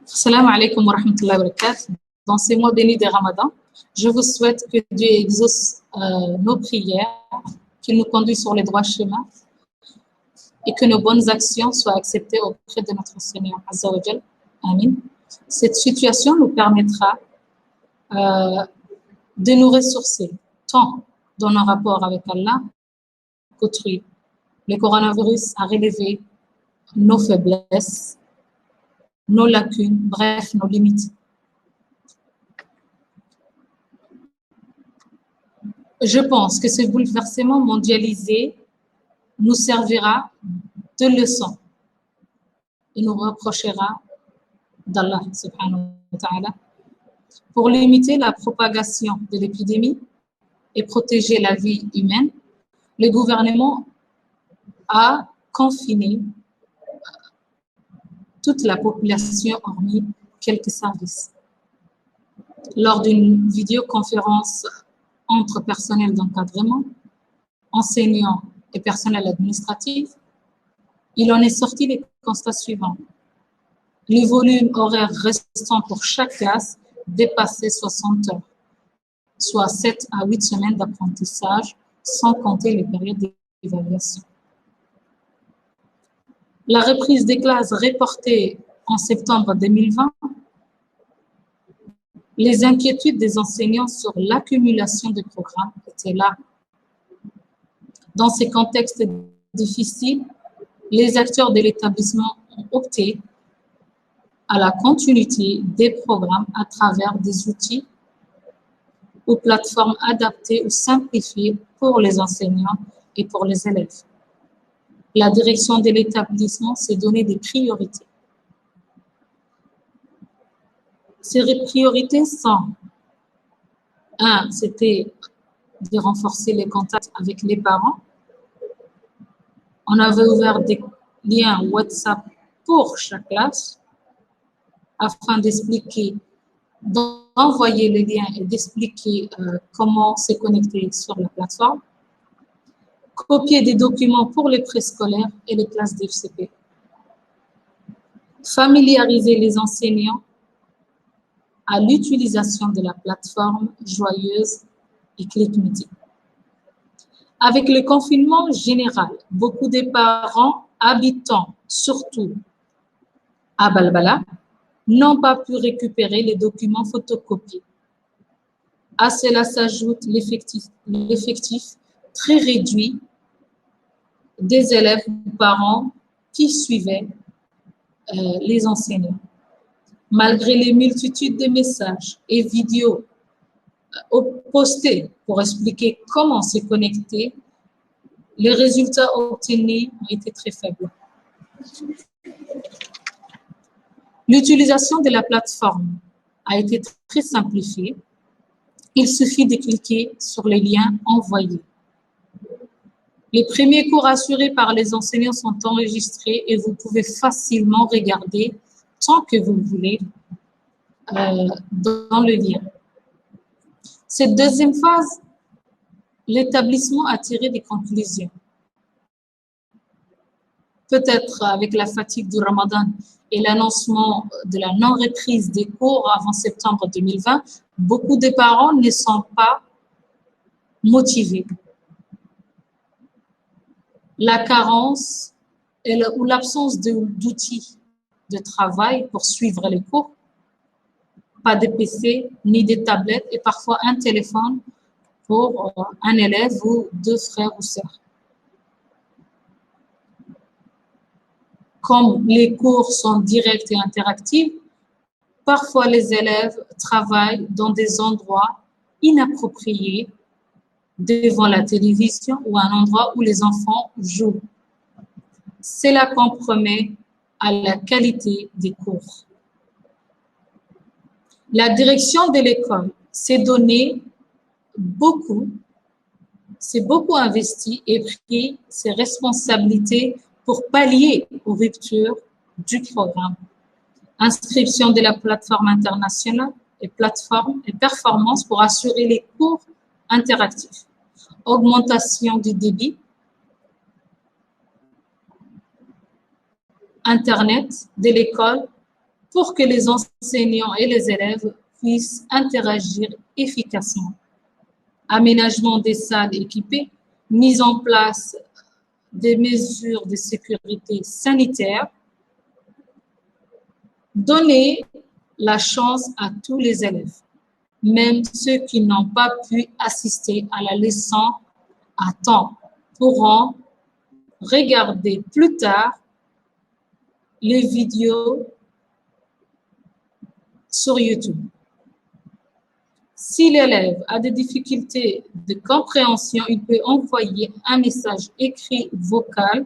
Salam alaikum wa rahmatullahi wa barakatuh. Dans ces mois bénis de Ramadan, je vous souhaite que Dieu exauce nos prières, qu'il nous conduise sur les droits chemins et que nos bonnes actions soient acceptées auprès de notre Seigneur Azza wa Jal. Amin. Cette situation nous permettra de nous ressourcer tant dans nos rapports avec Allah qu'autrui. Le coronavirus a révélé nos faiblesses, nos lacunes, bref, nos limites. Je pense que ce bouleversement mondialisé nous servira de leçon et nous rapprochera d'Allah subhanahu wa ta'ala pour limiter la propagation de l'épidémie et protéger la vie humaine. Le gouvernement a confiné toute la population hormis quelques services. Lors d'une vidéoconférence entre personnel d'encadrement, enseignants et personnel administratif, il en est sorti les constats suivants. Le volume horaire restant pour chaque classe dépassait 60 heures, soit 7 à 8 semaines d'apprentissage, sans compter les périodes d'évaluation. La reprise des classes reportée en septembre 2020, les inquiétudes des enseignants sur l'accumulation des programmes étaient là. Dans ces contextes difficiles, les acteurs de l'établissement ont opté à la continuité des programmes à travers des outils ou plateformes adaptées ou simplifiées pour les enseignants et pour les élèves. La direction de l'établissement s'est donné des priorités. Ces priorités sont, c'était de renforcer les contacts avec les parents. On avait ouvert des liens WhatsApp pour chaque classe afin d'expliquer, d'envoyer les liens et d'expliquer comment se connecter sur la plateforme. Copier des documents pour les préscolaires et les classes d'FCP. Familiariser les enseignants à l'utilisation de la plateforme Joyeuse et ClickMeeting. Avec le confinement général, beaucoup de parents habitant surtout à Balbala n'ont pas pu récupérer les documents photocopiés. À cela s'ajoute l'effectif très réduit des élèves ou parents qui suivaient les enseignants. Malgré les multitudes de messages et vidéos postés pour expliquer comment se connecter, les résultats obtenus ont été très faibles. L'utilisation de la plateforme a été très simplifiée. Il suffit de cliquer sur les liens envoyés. Les premiers cours assurés par les enseignants sont enregistrés et vous pouvez facilement regarder tant que vous voulez dans le lien. Cette deuxième phase, l'établissement a tiré des conclusions. Peut-être avec la fatigue du Ramadan et l'annoncement de la non-reprise des cours avant septembre 2020, beaucoup de parents ne sont pas motivés. La carence ou l'absence d'outils de travail pour suivre les cours, pas de PC ni de tablettes et parfois un téléphone pour un élève ou deux frères ou sœurs. Comme les cours sont directs et interactifs, parfois les élèves travaillent dans des endroits inappropriés devant la télévision ou un endroit où les enfants jouent. Cela compromet à la qualité des cours. La direction de l'école s'est beaucoup investi et pris ses responsabilités pour pallier aux ruptures du programme. Inscription de la plateforme internationale et plateforme et performance pour assurer les cours interactifs. Augmentation du débit. Internet de l'école pour que les enseignants et les élèves puissent interagir efficacement. Aménagement des salles équipées, mise en place des mesures de sécurité sanitaire, donner la chance à tous les élèves, même ceux qui n'ont pas pu assister à la leçon à temps, pourront regarder plus tard les vidéos sur YouTube. Si l'élève a des difficultés de compréhension, il peut envoyer un message écrit vocal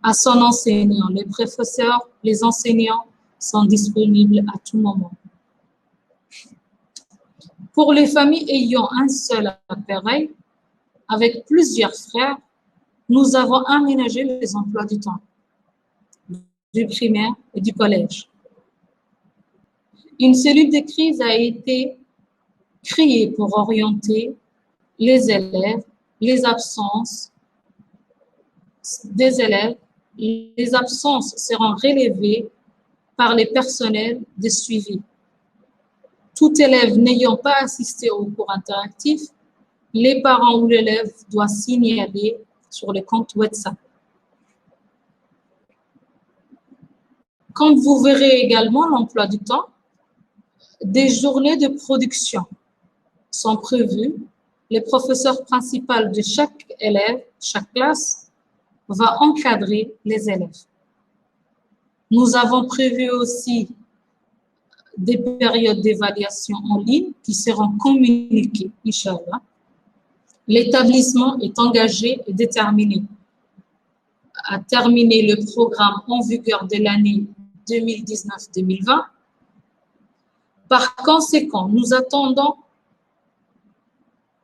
à son enseignant. Les professeurs, les enseignants sont disponibles à tout moment. Pour les familles ayant un seul appareil, avec plusieurs frères, nous avons aménagé les emplois du temps du primaire et du collège. Une cellule de crise a été créée pour orienter les élèves, les absences des élèves. Les absences seront relevées par les personnels de suivi. Tout élève n'ayant pas assisté au cours interactif, les parents ou l'élève doivent signaler sur le compte WhatsApp. Comme vous verrez également l'emploi du temps, des journées de production sont prévues. Le professeur principal de chaque élève, chaque classe, va encadrer les élèves. Nous avons prévu aussi des périodes d'évaluation en ligne qui seront communiquées, Inch'Allah. L'établissement est engagé et déterminé à terminer le programme en vigueur de l'année 2019-2020. Par conséquent, nous attendons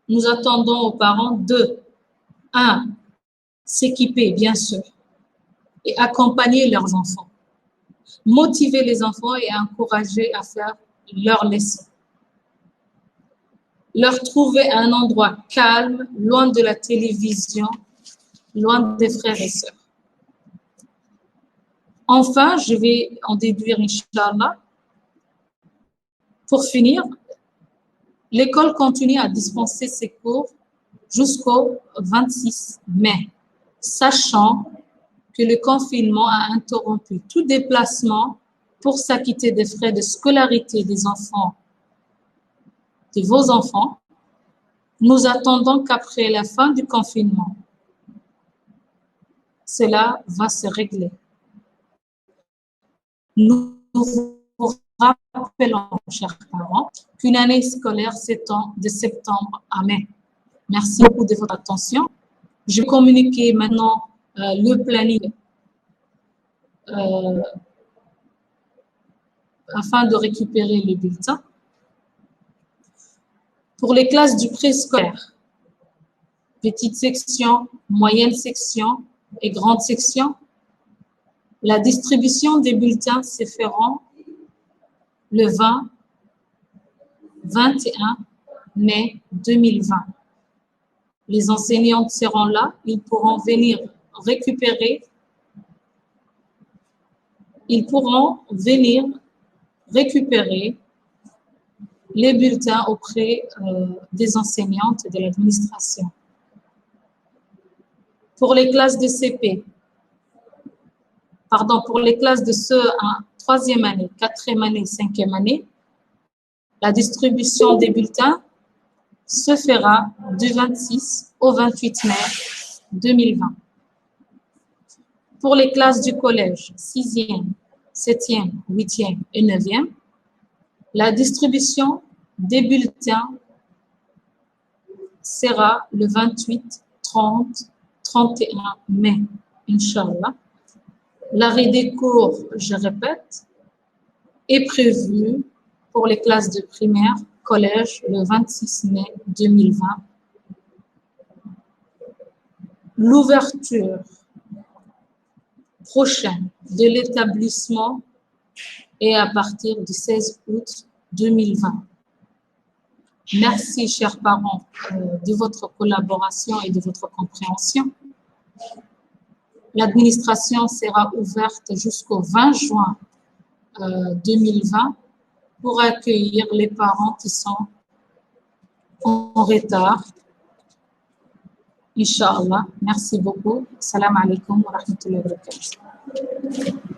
aux parents de 1. S'équiper, bien sûr, et accompagner leurs enfants. Motiver les enfants et encourager à faire leurs leçons. Leur trouver un endroit calme, loin de la télévision, loin des frères et sœurs. Enfin, je vais en déduire, Inch'Allah. Pour finir, l'école continue à dispenser ses cours jusqu'au 26 mai, sachant que le confinement a interrompu tout déplacement pour s'acquitter des frais de scolarité des enfants, de vos enfants. Nous attendons qu'après la fin du confinement, cela va se régler. Nous vous rappelons, chers parents, qu'une année scolaire s'étend de septembre à mai. Merci beaucoup de votre attention. Je vais communiquer maintenant le planning afin de récupérer les bulletins. Pour les classes du préscolaire, petite section, moyenne section et grande section, la distribution des bulletins se fera le 20-21 mai 2020. Les enseignants seront là, ils pourront venir récupérer les bulletins auprès des enseignantes et de l'administration. Pour les classes de CP, pour les classes de troisième année, quatrième année, cinquième année, la distribution des bulletins se fera du 26 au 28 mai 2020. Pour les classes du collège, 6e, 7e, 8e et 9e, la distribution des bulletins sera le 28, 30, 31 mai, Inch'Allah. L'arrêt des cours, je répète, est prévu pour les classes de primaire, collège, le 26 mai 2020. L'ouverture prochaine de l'établissement est à partir du 16 août 2020. Merci, chers parents, de votre collaboration et de votre compréhension. L'administration sera ouverte jusqu'au 20 juin 2020 pour accueillir les parents qui sont en retard. Inch'Allah. Merci beaucoup. Salam alaikum wa rahmatullahi wa barakatuh.